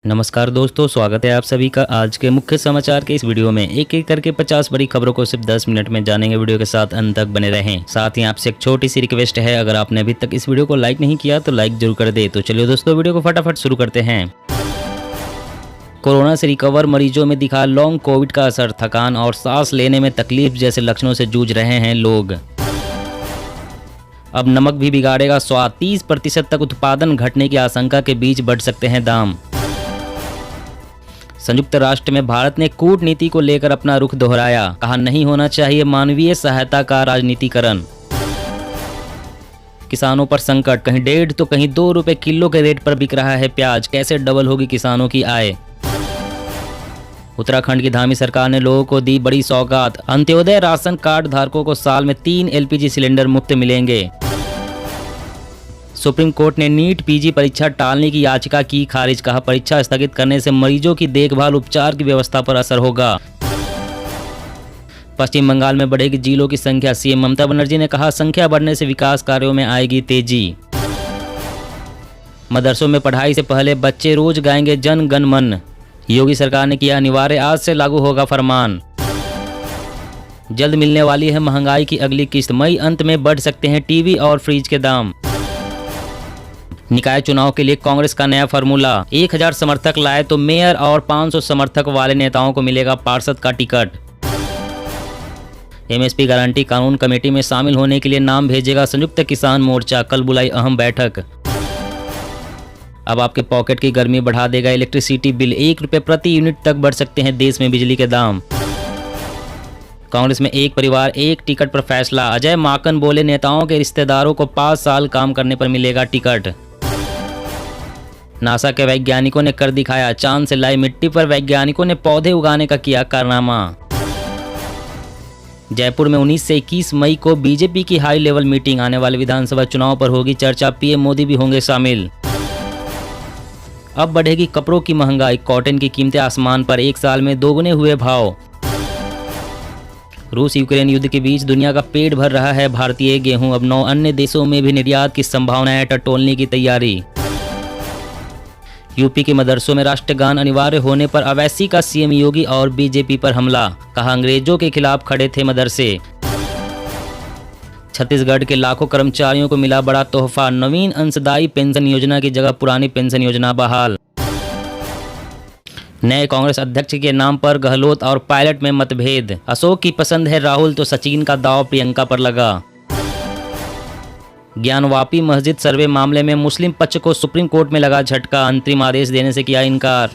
नमस्कार दोस्तों, स्वागत है आप सभी का आज के मुख्य समाचार के इस वीडियो में। एक एक करके 50 बड़ी खबरों को सिर्फ 10 मिनट में जानेंगे। वीडियो के साथ अंत तक बने रहें। साथ ही आपसे एक छोटी सी रिक्वेस्ट है, अगर आपने अभी तक इस वीडियो को लाइक नहीं किया तो लाइक जरूर कर दे। तो चलिए दोस्तों, वीडियो को फटाफट शुरू करते हैं। कोरोना से रिकवर मरीजों में दिखा लॉन्ग कोविड का असर, थकान और सांस लेने में तकलीफ जैसे लक्षणों से जूझ रहे हैं लोग। अब नमक भी बिगाड़ेगा स्वाद, 30% तक उत्पादन घटने की आशंका के बीच बढ़ सकते हैं दाम। संयुक्त राष्ट्र में भारत ने कूटनीति को लेकर अपना रुख दोहराया, कहा नहीं होना चाहिए मानवीय सहायता का राजनीतिकरण। किसानों पर संकट, कहीं 1.5 तो कहीं 2 रुपए किलो के रेट पर बिक रहा है प्याज, कैसे डबल होगी किसानों की आय। उत्तराखंड की धामी सरकार ने लोगों को दी बड़ी सौगात, अंत्योदय राशन कार्ड धारकों को साल में 3 LPG सिलेंडर मुफ्त मिलेंगे। सुप्रीम कोर्ट ने नीट पीजी परीक्षा टालने की याचिका की खारिज, कहा परीक्षा स्थगित करने से मरीजों की देखभाल उपचार की व्यवस्था पर असर होगा। पश्चिम बंगाल में बढ़ेगी जिलों की संख्या, सीएम ममता बनर्जी ने कहा संख्या बढ़ने से विकास कार्यों में आएगी तेजी। मदरसों में पढ़ाई से पहले बच्चे रोज गाएंगे जन गण मन, योगी सरकार ने किया अनिवार्य, आज से लागू होगा फरमान। जल्द मिलने वाली है महंगाई की अगली किस्त, मई अंत में बढ़ सकते हैं टीवी और फ्रिज के दाम। निकाय चुनाव के लिए कांग्रेस का नया फार्मूला, 1000 समर्थक लाए तो मेयर और 500 समर्थक वाले नेताओं को मिलेगा पार्षद का टिकट। MSP गारंटी कानून कमेटी में शामिल होने के लिए नाम भेजेगा संयुक्त किसान मोर्चा, कल बुलाई अहम बैठक। अब आपके पॉकेट की गर्मी बढ़ा देगा इलेक्ट्रिसिटी बिल, 1 रुपए प्रति यूनिट तक बढ़ सकते हैं देश में बिजली के दाम। कांग्रेस में एक परिवार एक टिकट पर फैसला, अजय माकन बोले नेताओं के रिश्तेदारों को 5 साल काम करने पर मिलेगा टिकट। नासा के वैज्ञानिकों ने कर दिखाया, चांद से लाई मिट्टी पर वैज्ञानिकों ने पौधे उगाने का किया कारनामा। जयपुर में 19 से 21 मई को बीजेपी की हाई लेवल मीटिंग, आने वाले विधानसभा चुनाव पर होगी चर्चा, पीएम मोदी भी होंगे शामिल। अब बढ़ेगी कपड़ों की महंगाई, कॉटन की कीमतें आसमान पर, 1 साल में दोगुने हुए भाव। रूस यूक्रेन युद्ध के बीच दुनिया का पेट भर रहा है भारतीय गेहूं, अब 9 अन्य देशों में भी निर्यात की संभावना है, टटोलने की तैयारी। यूपी के मदरसों में राष्ट्रगान अनिवार्य होने पर अवैसी का सीएम योगी और बीजेपी पर हमला, कहा अंग्रेजों के खिलाफ खड़े थे मदरसे। छत्तीसगढ़ के लाखों कर्मचारियों को मिला बड़ा तोहफा, नवीन अंशदायी पेंशन योजना की जगह पुरानी पेंशन योजना बहाल। नए कांग्रेस अध्यक्ष के नाम पर गहलोत और पायलट में मतभेद, अशोक की पसंद है राहुल तो सचिन का दाव प्रियंका पर लगा। ज्ञानवापी मस्जिद सर्वे मामले में मुस्लिम पक्ष को सुप्रीम कोर्ट में लगा झटका, अंतरिम आदेश देने से किया इनकार।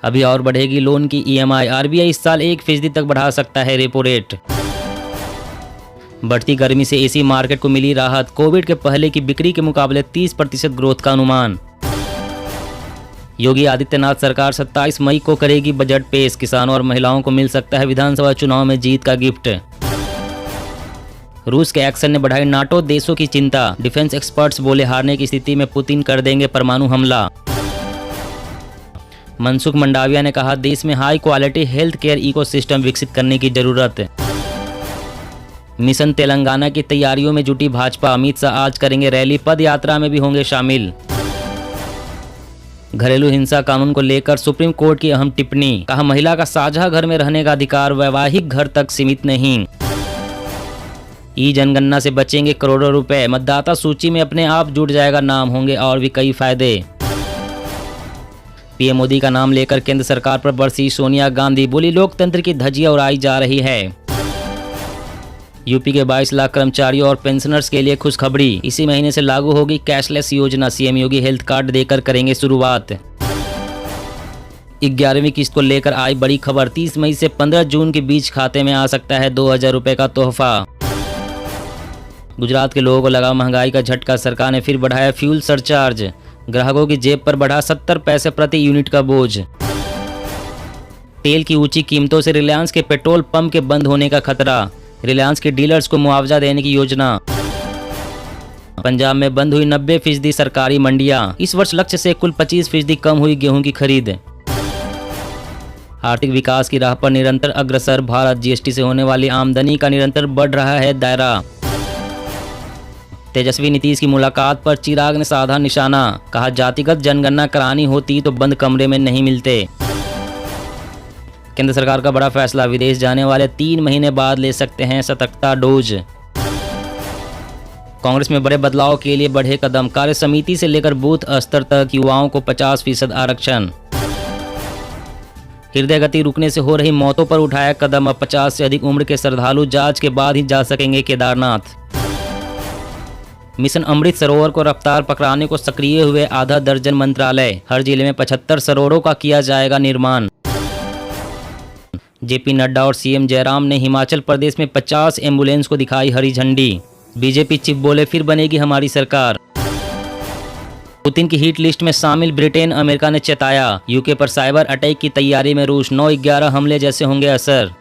अभी और बढ़ेगी लोन की EMI, RBI इस साल 1% तक बढ़ा सकता है रेपो रेट। बढ़ती गर्मी से एसी मार्केट को मिली राहत, कोविड के पहले की बिक्री के मुकाबले 30% ग्रोथ का अनुमान। योगी आदित्यनाथ सरकार 27 मई को करेगी बजट पेश, किसानों और महिलाओं को मिल सकता है विधानसभा चुनाव में जीत का गिफ्ट। रूस के एक्शन ने बढ़ाई नाटो देशों की चिंता, डिफेंस एक्सपर्ट्स बोले हारने की स्थिति में पुतिन कर देंगे परमाणु हमला। मनसुख मंडाविया ने कहा देश में high quality health care ecosystem विकसित करने की जरूरत। मिशन तेलंगाना की तैयारियों में जुटी भाजपा, अमित शाह आज करेंगे रैली, पद यात्रा में भी होंगे शामिल। घरेलू हिंसा कानून को लेकर सुप्रीम कोर्ट की अहम टिप्पणी, कहा महिला का साझा घर में रहने का अधिकार वैवाहिक घर तक सीमित नहीं। जनगणना से बचेंगे करोड़ों रुपए, मतदाता सूची में अपने आप जुड़ जाएगा नाम, होंगे और भी कई फायदे। पीएम मोदी का नाम लेकर केंद्र सरकार पर बरसी सोनिया गांधी, बोली लोकतंत्र की धज्जियां उड़ाई जा रही है। यूपी के 22 लाख कर्मचारियों और पेंशनर्स के लिए खुशखबरी, इसी महीने से लागू होगी कैशलेस योजना, सीएम योगी हेल्थ कार्ड देकर करेंगे शुरुआत। 11वीं किस्त को लेकर आई बड़ी खबर, 30 मई से 15 जून के बीच खाते में आ सकता है 2000 रुपए का तोहफा। गुजरात के लोगों को लगा महंगाई का झटका, सरकार ने फिर बढ़ाया फ्यूल सरचार्ज, ग्राहकों की जेब पर बढ़ा 70 पैसे प्रति यूनिट का बोझ। तेल की ऊंची कीमतों से रिलायंस के पेट्रोल पंप के बंद होने का खतरा, रिलायंस के डीलर्स को मुआवजा देने की योजना। पंजाब में बंद हुई 90% सरकारी मंडियां, इस वर्ष लक्ष्य से कुल 25% कम हुई गेहूं की खरीद। आर्थिक विकास की राह पर निरंतर अग्रसर भारत, GST से होने वाली आमदनी का निरंतर बढ़ रहा है दायरा। तेजस्वी नीतीश की मुलाकात पर चिराग ने साधा निशाना, कहा जातिगत जनगणना करानी होती तो बंद कमरे में नहीं मिलते। केंद्र सरकार का बड़ा फैसला, विदेश जाने वाले 3 महीने बाद ले सकते हैं सतर्कता डोज। कांग्रेस में बड़े बदलाव के लिए बढ़े कदम, कार्य समिति से लेकर बूथ स्तर तक युवाओं को 50% आरक्षण। हृदय गति रुकने से हो रही मौतों पर उठाया कदम, अब 50 से अधिक उम्र के श्रद्धालु जांच के बाद ही जा सकेंगे केदारनाथ। मिशन अमृत सरोवर को रफ्तार पकड़ाने को सक्रिय हुए आधा दर्जन मंत्रालय, हर जिले में 75 सरोवरों का किया जाएगा निर्माण। जेपी नड्डा और सीएम जयराम ने हिमाचल प्रदेश में 50 एम्बुलेंस को दिखाई हरी झंडी। बीजेपी चीफ बोले फिर बनेगी हमारी सरकार। पुतिन की हिट लिस्ट में शामिल ब्रिटेन, अमेरिका ने चेताया, यूके पर साइबर अटैक की तैयारी में रूस, 9/11 हमले जैसे होंगे असर।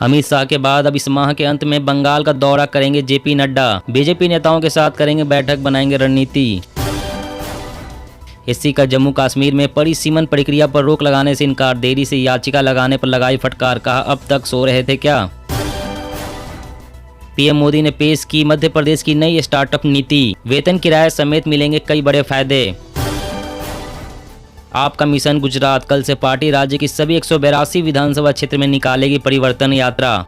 अमित शाह के बाद अब इस माह के अंत में बंगाल का दौरा करेंगे जेपी नड्डा, बीजेपी नेताओं के साथ करेंगे बैठक, बनाएंगे रणनीति। एससी का जम्मू कश्मीर में पड़ी सीमन प्रक्रिया पर रोक लगाने से इनकार, देरी से याचिका लगाने पर लगाई फटकार, कहा अब तक सो रहे थे क्या। पीएम मोदी ने पेश की मध्य प्रदेश की नई स्टार्टअप नीति, वेतन किराए समेत मिलेंगे कई बड़े फायदे। आपका मिशन गुजरात, कल से पार्टी राज्य की सभी 182 विधानसभा क्षेत्र में निकालेगी परिवर्तन यात्रा।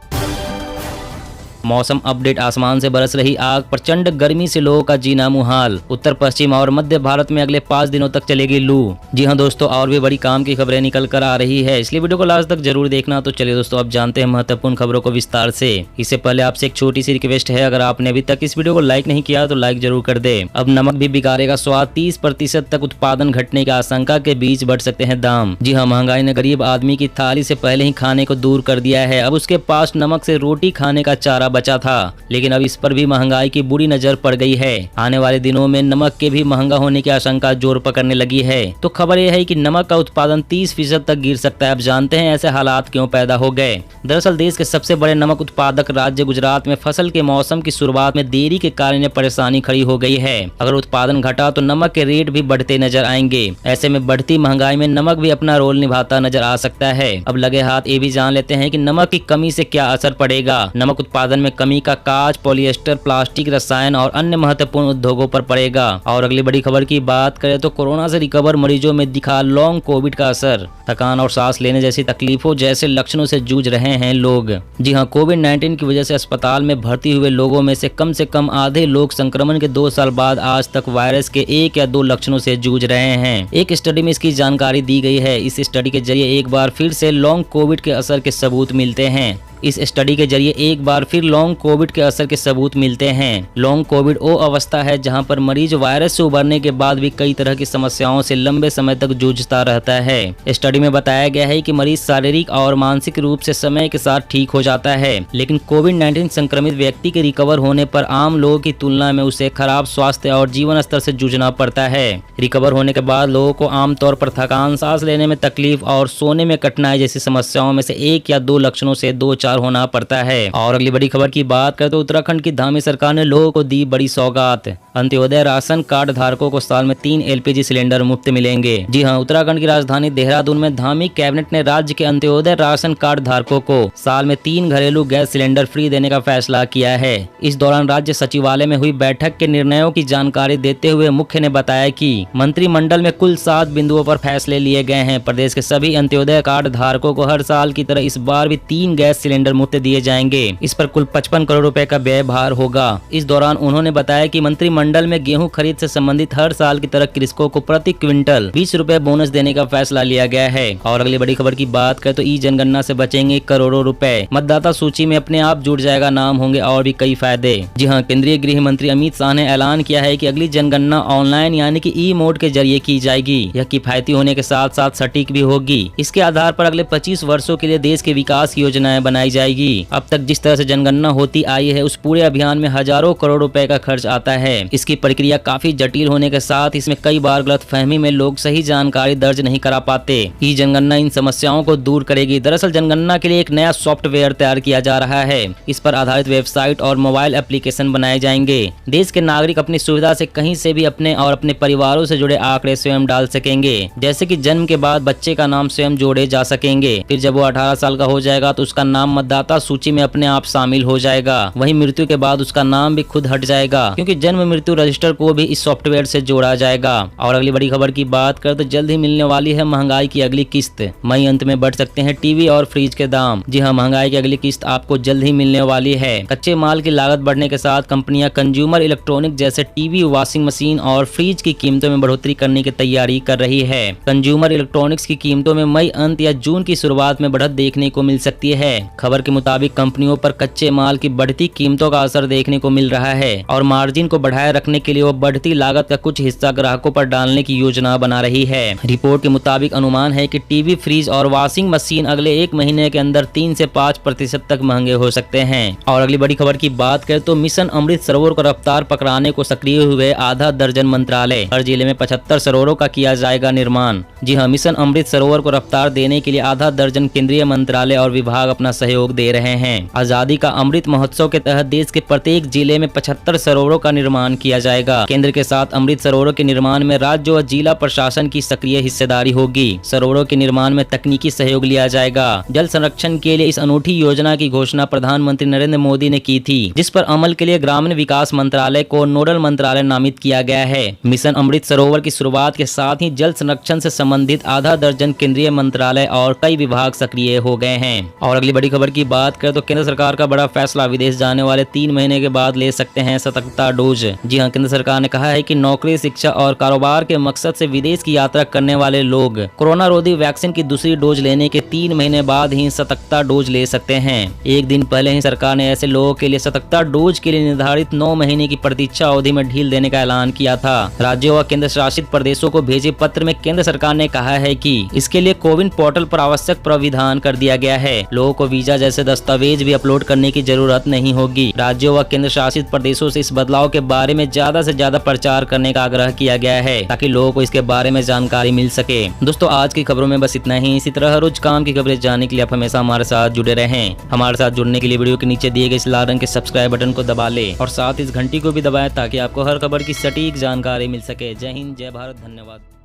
मौसम अपडेट, आसमान से बरस रही आग, प्रचंड गर्मी से लोगों का जीना मुहाल। उत्तर पश्चिम और मध्य भारत में अगले 5 दिनों तक चलेगी लू। जी हां दोस्तों, और भी बड़ी काम की खबरें निकल कर आ रही है, इसलिए वीडियो को लास्ट तक जरूर देखना। तो चलिए दोस्तों, अब जानते हैं महत्वपूर्ण खबरों को विस्तार से। इससे पहले आपसे एक छोटी सी रिक्वेस्ट है, अगर आपने अभी तक इस वीडियो को लाइक नहीं किया तो लाइक जरूर कर दे। अब नमक भी बिगाड़ेगा स्वाद, 30% तक उत्पादन घटने की आशंका के बीच बढ़ सकते हैं दाम। जी हाँ, महंगाई ने गरीब आदमी की थाली से पहले ही खाने को दूर कर दिया है। अब उसके पास नमक से रोटी खाने का चारा बचा था, लेकिन अब इस पर भी महंगाई की बुरी नजर पड़ गई है। आने वाले दिनों में नमक के भी महंगा होने की आशंका जोर पकड़ने लगी है। तो खबर यह है कि नमक का उत्पादन 30% तक गिर सकता है। अब जानते हैं ऐसे हालात क्यों पैदा हो गए। दरअसल देश के सबसे बड़े नमक उत्पादक राज्य गुजरात में फसल के मौसम की शुरुआत में देरी के कारण परेशानी खड़ी हो गई है। अगर उत्पादन घटा तो नमक के रेट भी बढ़ते नजर आएंगे। ऐसे में बढ़ती महंगाई में नमक भी अपना रोल निभाता नजर आ सकता है। अब लगे हाथ ये भी जान लेते हैं कि नमक की कमी से क्या असर पड़ेगा। नमक उत्पादन में कमी का काज, पॉलिएस्टर, प्लास्टिक, रसायन और अन्य महत्वपूर्ण उद्योगों पर पड़ेगा। और अगली बड़ी खबर की बात करें तो कोरोना से रिकवर मरीजों में दिखा लॉन्ग कोविड का असर। थकान और सांस लेने जैसी तकलीफों जैसे लक्षणों से जूझ रहे हैं लोग। जी हां, कोविड-19 की वजह से अस्पताल में भर्ती हुए लोगों में से कम आधे लोग संक्रमण के 2 साल बाद आज तक वायरस के 1 या 2 लक्षणों से जूझ रहे हैं। एक स्टडी में इसकी जानकारी दी गई है। इस स्टडी के जरिए एक बार फिर से लॉन्ग कोविड के असर के सबूत मिलते हैं। इस स्टडी के जरिए एक बार फिर लॉन्ग कोविड के असर के सबूत मिलते हैं। लॉन्ग कोविड वो अवस्था है जहां पर मरीज वायरस से उबरने के बाद भी कई तरह की समस्याओं से लंबे समय तक जूझता रहता है। स्टडी में बताया गया है कि मरीज शारीरिक और मानसिक रूप से समय के साथ ठीक हो जाता है, लेकिन कोविड-19 संक्रमित व्यक्ति के रिकवर होने पर आम लोगों की तुलना में उसे खराब स्वास्थ्य और जीवन स्तर से जूझना पड़ता है। रिकवर होने के बाद लोगों को आमतौर पर थकान, सांस लेने में तकलीफ और सोने में कठिनाई जैसी समस्याओं में से 1 या 2 लक्षणों से 2-4 होना पड़ता है। और अगली बड़ी खबर की बात करें तो उत्तराखंड की धामी सरकार ने लोगों को दी बड़ी सौगात। अंत्योदय राशन कार्ड धारकों को साल में 3 एलपीजी सिलेंडर मुफ्त मिलेंगे। जी हां, उत्तराखंड की राजधानी देहरादून में धामी कैबिनेट ने राज्य के अंत्योदय राशन कार्ड धारकों को साल में 3 घरेलू गैस सिलेंडर फ्री देने का फैसला किया है। इस दौरान राज्य सचिवालय में हुई बैठक के निर्णयों की जानकारी देते हुए मुख्य ने बताया कि मंत्रिमंडल में कुल 7 बिंदुओं पर फैसले लिए गए हैं। प्रदेश के सभी अंत्योदय कार्ड धारकों को हर साल की तरह इस बार भी 3 गैस सिलेंडर मुफ्त दिए जाएंगे। इस पर कुल 55 करोड़ रुपए का व्यय भार होगा। इस दौरान उन्होंने बताया कि मंत्रिमंडल में गेहूं खरीद से संबंधित हर साल की तरह कृषकों को प्रति क्विंटल 20 रुपए बोनस देने का फैसला लिया गया है। और अगली बड़ी खबर की बात करें तो ई जनगणना से बचेंगे करोड़ों रुपए, मतदाता सूची में अपने आप जुड़ जाएगा नाम, होंगे और भी कई फायदे। जी हाँ, केंद्रीय गृह मंत्री अमित शाह ने ऐलान किया है कि अगली जनगणना ऑनलाइन यानी कि ई मोड के जरिए की जाएगी। यह किफायती होने के साथ साथ सटीक भी होगी। इसके आधार पर अगले 25 वर्षों के लिए देश के विकास की योजनाएं बनाई जाएगी। अब तक जिस तरह से जनगणना होती आई है उस पूरे अभियान में हजारों करोड़ रुपए का खर्च आता है। इसकी प्रक्रिया काफी जटिल होने के साथ इसमें कई बार गलतफहमी में लोग सही जानकारी दर्ज नहीं करा पाते। ई जनगणना इन समस्याओं को दूर करेगी। दरअसल जनगणना के लिए एक नया सॉफ्टवेयर तैयार किया जा रहा है। इस पर आधारित वेबसाइट और मोबाइल एप्लीकेशन बनाए जाएंगे। देश के नागरिक अपनी सुविधा से कहीं से भी अपने और अपने परिवारों से जुड़े आंकड़े स्वयं डाल सकेंगे, जैसे कि जन्म के बाद बच्चे का नाम स्वयं जोड़े जा सकेंगे। फिर जब वो 18 साल का हो जाएगा तो उसका नाम मतदाता सूची में अपने आप शामिल हो जाएगा। वहीं मृत्यु के बाद उसका नाम भी खुद हट जाएगा, क्योंकि जन्म मृत्यु रजिस्टर को भी इस सॉफ्टवेयर से जोड़ा जाएगा। और अगली बड़ी खबर की बात करें तो जल्द ही मिलने वाली है महंगाई की अगली किस्त। मई अंत में बढ़ सकते हैं टीवी और फ्रिज के दाम। जी हाँ, महंगाई की अगली किस्त आपको जल्द ही मिलने वाली है। कच्चे माल की लागत बढ़ने के साथ कंपनियां कंज्यूमर इलेक्ट्रॉनिक जैसे टीवी, वॉशिंग मशीन और फ्रिज की कीमतों में बढ़ोतरी करने की तैयारी कर रही है। कंज्यूमर इलेक्ट्रॉनिक्स की कीमतों में मई अंत या जून की शुरुआत में बढ़त देखने को मिल सकती है। खबर के मुताबिक कंपनियों पर कच्चे माल की बढ़ती कीमतों का असर देखने को मिल रहा है और मार्जिन को बढ़ाए रखने के लिए वो बढ़ती लागत का कुछ हिस्सा ग्राहकों पर डालने की योजना बना रही है। रिपोर्ट के मुताबिक अनुमान है कि टीवी, फ्रिज और वॉशिंग मशीन अगले 1 महीने के अंदर 3 से 5% तक महंगे हो सकते हैं। और अगली बड़ी खबर की बात करें तो मिशन अमृत सरोवर को रफ्तार पकड़ाने को सक्रिय हुए आधा दर्जन मंत्रालय। हर जिले में 75 सरोवरों का किया जाएगा निर्माण। जी हाँ, मिशन अमृत सरोवर को रफ्तार देने के लिए आधा दर्जन केंद्रीय मंत्रालय और विभाग अपना सहयोग दे रहे हैं। आजादी का अमृत महोत्सव के तहत देश के प्रत्येक जिले में 75 सरोवरों का निर्माण किया जाएगा। केंद्र के साथ अमृत सरोवरों के निर्माण में राज्य और जिला प्रशासन की सक्रिय हिस्सेदारी होगी। सरोवरों के निर्माण में तकनीकी सहयोग लिया जाएगा। जल संरक्षण के लिए इस अनूठी योजना की घोषणा प्रधानमंत्री नरेंद्र मोदी ने की थी, जिस पर अमल के लिए ग्रामीण विकास मंत्रालय को नोडल मंत्रालय नामित किया गया है। मिशन अमृत सरोवर की शुरुआत के साथ ही जल संरक्षण से संबंधित आधा दर्जन केंद्रीय मंत्रालय और कई विभाग सक्रिय हो गए हैं। और अगली बड़ी खबर की बात करें तो केंद्र सरकार का बड़ा फैसला, विदेश जाने वाले 3 महीने के बाद ले सकते हैं सतर्कता डोज। जी हाँ, केंद्र सरकार ने कहा है कि नौकरी, शिक्षा और कारोबार के मकसद से विदेश की यात्रा करने वाले लोग कोरोना रोधी वैक्सीन की दूसरी डोज लेने के 3 महीने बाद ही सतर्कता डोज ले सकते हैं। एक दिन पहले ही सरकार ने ऐसे लोगों के लिए सतर्कता डोज के लिए निर्धारित 9 महीने की प्रतीक्षा अवधि में ढील देने का ऐलान किया था। राज्यों व केंद्र शासित प्रदेशों को भेजे पत्र में केंद्र सरकार ने कहा है कि इसके लिए कोविन पोर्टल पर आवश्यक प्राविधान कर दिया गया है। लोगों को वीजा जैसे दस्तावेज भी अपलोड करने की जरूरत नहीं होगी। राज्यों व केंद्र शासित प्रदेशों से इस बदलाव के बारे में ज्यादा से ज्यादा प्रचार करने का आग्रह किया गया है, ताकि लोगों को इसके बारे में जानकारी मिल सके। दोस्तों, आज की खबरों में बस इतना ही। इसी तरह रोज काम की खबरें जानने के लिए आप हमेशा हमारे साथ जुड़े रहें। हमारे साथ जुड़ने के लिए वीडियो के नीचे दिए गए इस लाल रंग के सब्सक्राइब बटन को दबा लें और साथ इस घंटी को भी दबाएं, ताकि आपको हर खबर की सटीक जानकारी मिल सके। जय हिंद, जय भारत, धन्यवाद।